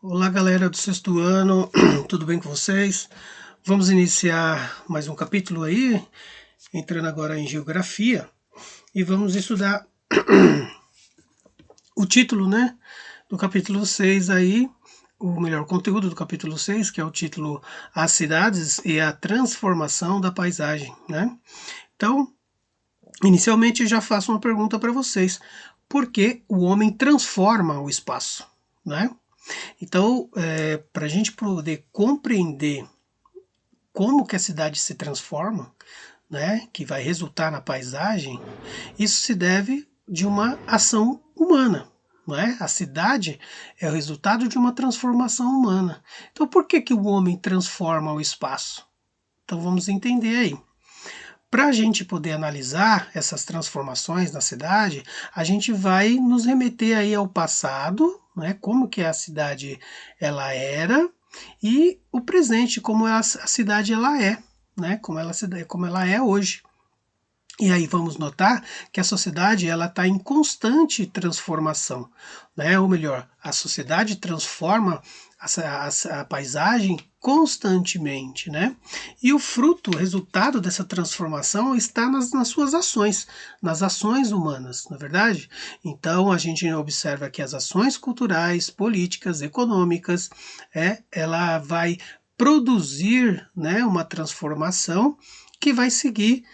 Olá, galera do sexto ano, tudo bem com vocês? Vamos iniciar mais um capítulo aí, entrando agora em geografia, e vamos estudar o título, né, do capítulo 6 aí, o melhor conteúdo do capítulo 6, que é o título As Cidades e a Transformação da Paisagem, né? Então, inicialmente eu já faço uma pergunta para vocês. Por que o homem transforma o espaço, né? Então, para a gente poder compreender como que a cidade se transforma, né, que vai resultar na paisagem, isso se deve de uma ação humana. Não é? A cidade é o resultado de uma transformação humana. Então, por que, que o homem transforma o espaço? Então, vamos entender aí. Para a gente poder analisar essas transformações na cidade, a gente vai nos remeter aí ao passado, né, como que a cidade ela era, e o presente, como a cidade ela é, né, como ela é hoje. E aí vamos notar que a sociedade ela está em constante transformação, né? Ou melhor, a sociedade transforma a paisagem constantemente, né? E o fruto, o resultado dessa transformação está nas suas ações, nas ações humanas, na verdade. Então a gente observa que as ações culturais, políticas, econômicas, ela vai produzir, né, uma transformação que vai seguir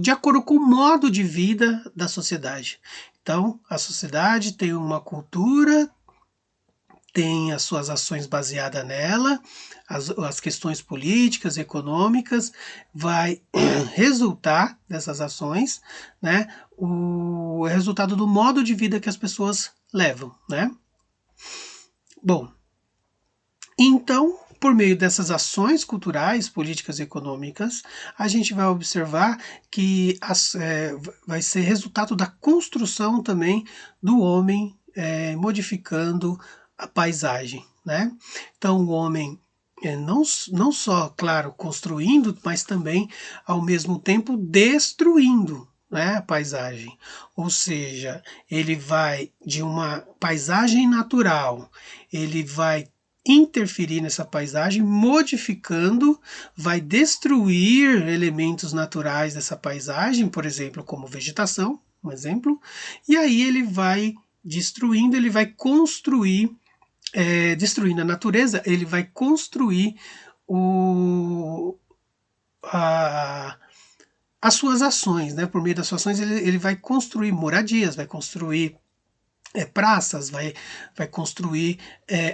de acordo com o modo de vida da sociedade. Então, a sociedade tem uma cultura, tem as suas ações baseadas nela, as questões políticas, econômicas, vai resultar dessas ações, né, o resultado do modo de vida que as pessoas levam, né? Bom, então, por meio dessas ações culturais, políticas e econômicas, a gente vai observar que vai ser resultado da construção também do homem modificando a paisagem, né? Então, o homem não só, claro, construindo, mas também, ao mesmo tempo, destruindo, né, a paisagem. Ou seja, ele vai de uma paisagem natural, ele vai interferir nessa paisagem, modificando, vai destruir elementos naturais dessa paisagem, por exemplo, como vegetação, um exemplo, e aí ele vai destruindo, ele vai construir, destruindo a natureza, ele vai construir o, a, as suas ações, né? Por meio das suas ações, ele vai construir moradias, vai construir praças, vai construir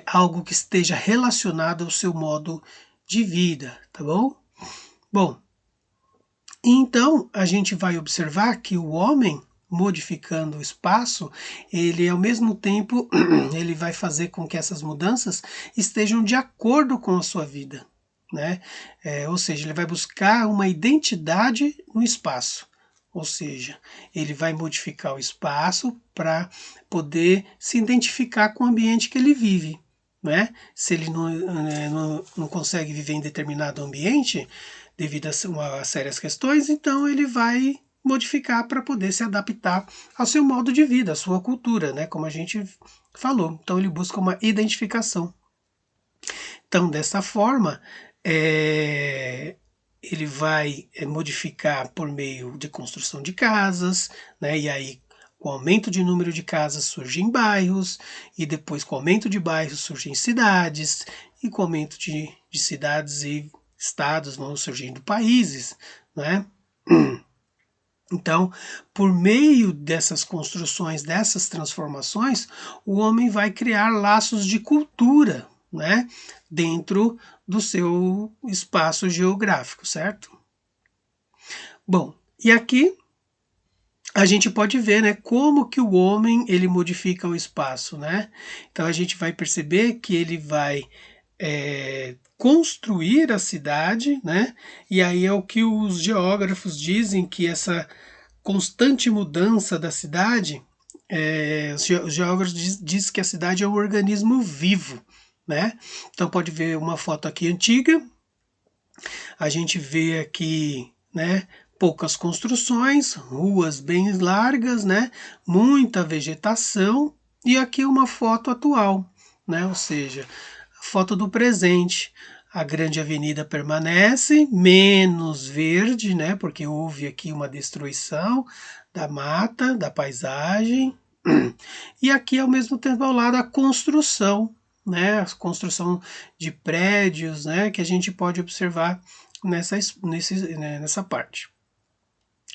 algo que esteja relacionado ao seu modo de vida, tá bom? Bom, então a gente vai observar que o homem modificando o espaço, ele ao mesmo tempo ele vai fazer com que essas mudanças estejam de acordo com a sua vida, né? Ou seja, ele vai buscar uma identidade no espaço. Ou seja, ele vai modificar o espaço para poder se identificar com o ambiente que ele vive. Né? Se ele não consegue viver em determinado ambiente, devido a sérias questões, então ele vai modificar para poder se adaptar ao seu modo de vida, à sua cultura, né? Como a gente falou. Então ele busca uma identificação. Então, dessa forma, ele vai modificar por meio de construção de casas, né? E aí, com o aumento de número de casas surgem bairros, e depois com o aumento de bairros surgem cidades, e com o aumento de cidades e estados vão surgindo países, né? Então, por meio dessas construções, dessas transformações, o homem vai criar laços de cultura, né, dentro do seu espaço geográfico, certo? Bom, e aqui a gente pode ver, né, como que o homem ele modifica o espaço, né? Então a gente vai perceber que ele vai construir a cidade, né? E aí é o que os geógrafos dizem que essa constante mudança da cidade, os geógrafos dizem que a cidade é um organismo vivo, né? Então pode ver uma foto aqui antiga, a gente vê aqui, né, poucas construções, ruas bem largas, né, muita vegetação, e aqui uma foto atual, né? Ou seja, foto do presente. A grande avenida permanece, menos verde, né? Porque houve aqui uma destruição da mata, da paisagem. E aqui, ao mesmo tempo, ao lado, a construção, né? A construção de prédios, né? Que a gente pode observar nessa parte.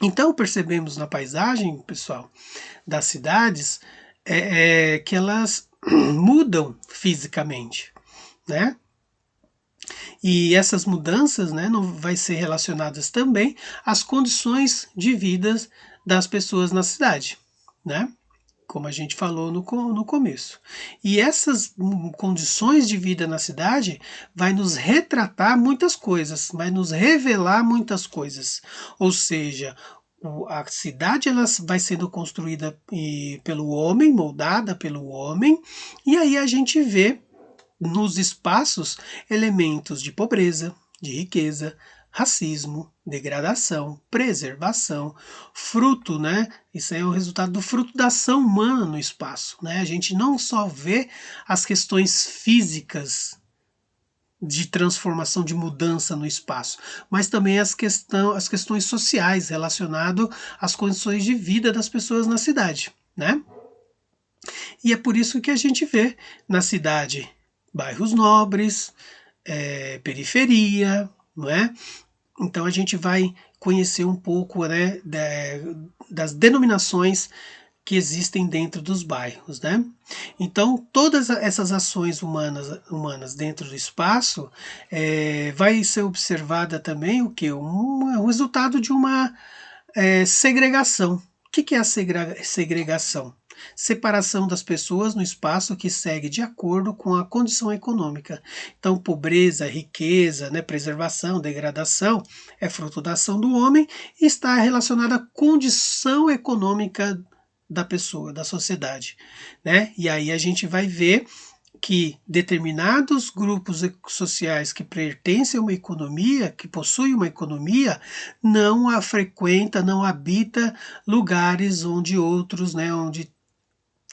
Então, percebemos na paisagem, pessoal, das cidades, que elas mudam fisicamente, né? E essas mudanças, né, não vai ser relacionadas também às condições de vida das pessoas na cidade, né? Como a gente falou no começo. E essas condições de vida na cidade vai nos retratar muitas coisas, vai nos revelar muitas coisas. Ou seja, a cidade ela vai sendo construída pelo homem, moldada pelo homem, e aí a gente vê nos espaços elementos de pobreza, de riqueza, racismo, degradação, preservação, fruto, né? Isso é o resultado do fruto da ação humana no espaço, né? A gente não só vê as questões físicas de transformação, de mudança no espaço, mas também as questões sociais relacionadas às condições de vida das pessoas na cidade, né? E é por isso que a gente vê na cidade bairros nobres, periferia, não é? Então a gente vai conhecer um pouco, né, das denominações que existem dentro dos bairros, né? Então todas essas ações humanas dentro do espaço vai ser observada também o que o resultado de uma segregação. O que é a segregação? Separação das pessoas no espaço que segue de acordo com a condição econômica. Então, pobreza, riqueza, né, preservação, degradação é fruto da ação do homem e está relacionada à condição econômica da pessoa, da sociedade, né? E aí a gente vai ver que determinados grupos sociais que pertencem a uma economia, que possuem uma economia, não a frequenta, não habita lugares onde outros, né, onde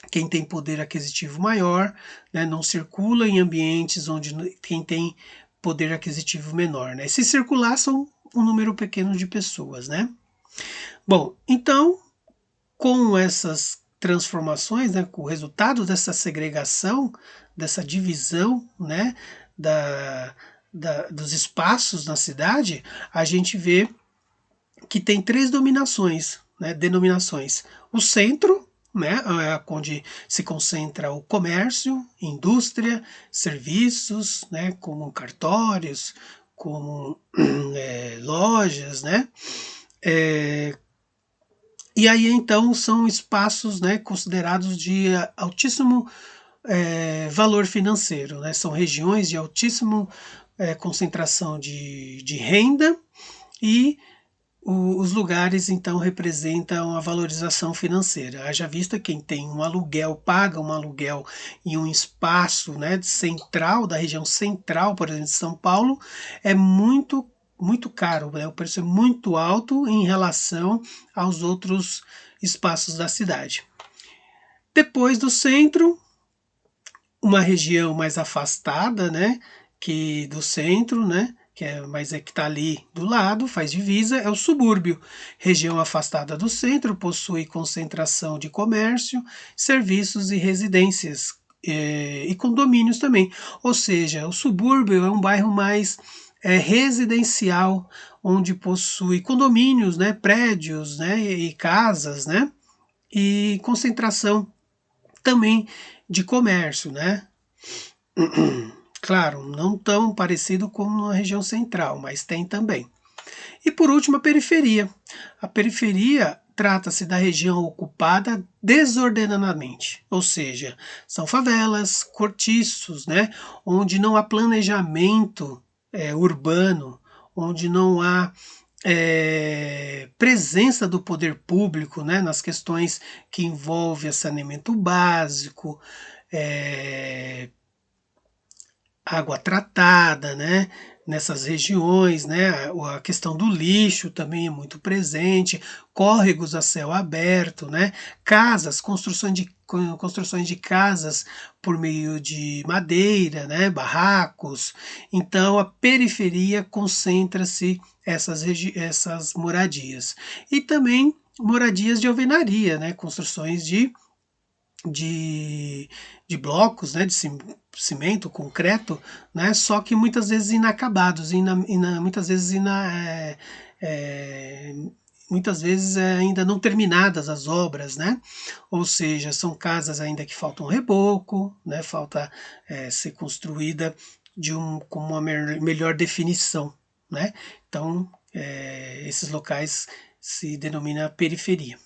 quem tem poder aquisitivo maior, né, não circula em ambientes onde quem tem poder aquisitivo menor, né? Se circular são um número pequeno de pessoas, né? Bom, então com essas transformações, né, com o resultado dessa segregação, dessa divisão, né, dos espaços na cidade, a gente vê que tem três denominações. O centro, né, onde se concentra o comércio, indústria, serviços, né, como cartórios, como lojas, né, e aí então são espaços, né, considerados de altíssimo valor financeiro, né? São regiões de altíssima concentração de renda e os lugares então representam a valorização financeira. Haja vista quem tem um aluguel, paga um aluguel em um espaço, né, central, da região central, por exemplo, de São Paulo, é muito caro, né? O preço é muito alto em relação aos outros espaços da cidade. Depois do centro, uma região mais afastada, né, que do centro, né, mas que está ali do lado, faz divisa, é o subúrbio. Região afastada do centro, possui concentração de comércio, serviços e residências, e condomínios também. Ou seja, o subúrbio é um bairro mais residencial, onde possui condomínios, né, prédios, né, e casas, né, e concentração também de comércio, né? Claro, não tão parecido como na região central, mas tem também. E por último, a periferia. A periferia trata-se da região ocupada desordenadamente, ou seja, são favelas, cortiços, né, onde não há planejamento urbano, onde não há presença do poder público, né, nas questões que envolvem saneamento básico, água tratada, né, nessas regiões, né? A questão do lixo também é muito presente, córregos a céu aberto, né? Casas, construções de casas por meio de madeira, né? Barracos. Então, a periferia concentra-se essas moradias. E também moradias de alvenaria, né? Construções de, de blocos, né, de cimento, concreto, né, só que muitas vezes inacabados, muitas vezes é, muitas vezes ainda não terminadas as obras, né? Ou seja, são casas ainda que faltam reboco, né? Falta ser construída com uma melhor definição, né? Então, esses locais se denomina periferia.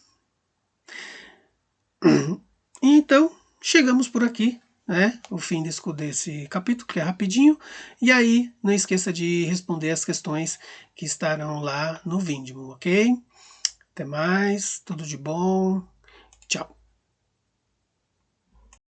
Então, chegamos por aqui, né? O fim desse capítulo, que é rapidinho. E aí, não esqueça de responder as questões que estarão lá no Vindimo, ok? Até mais, tudo de bom.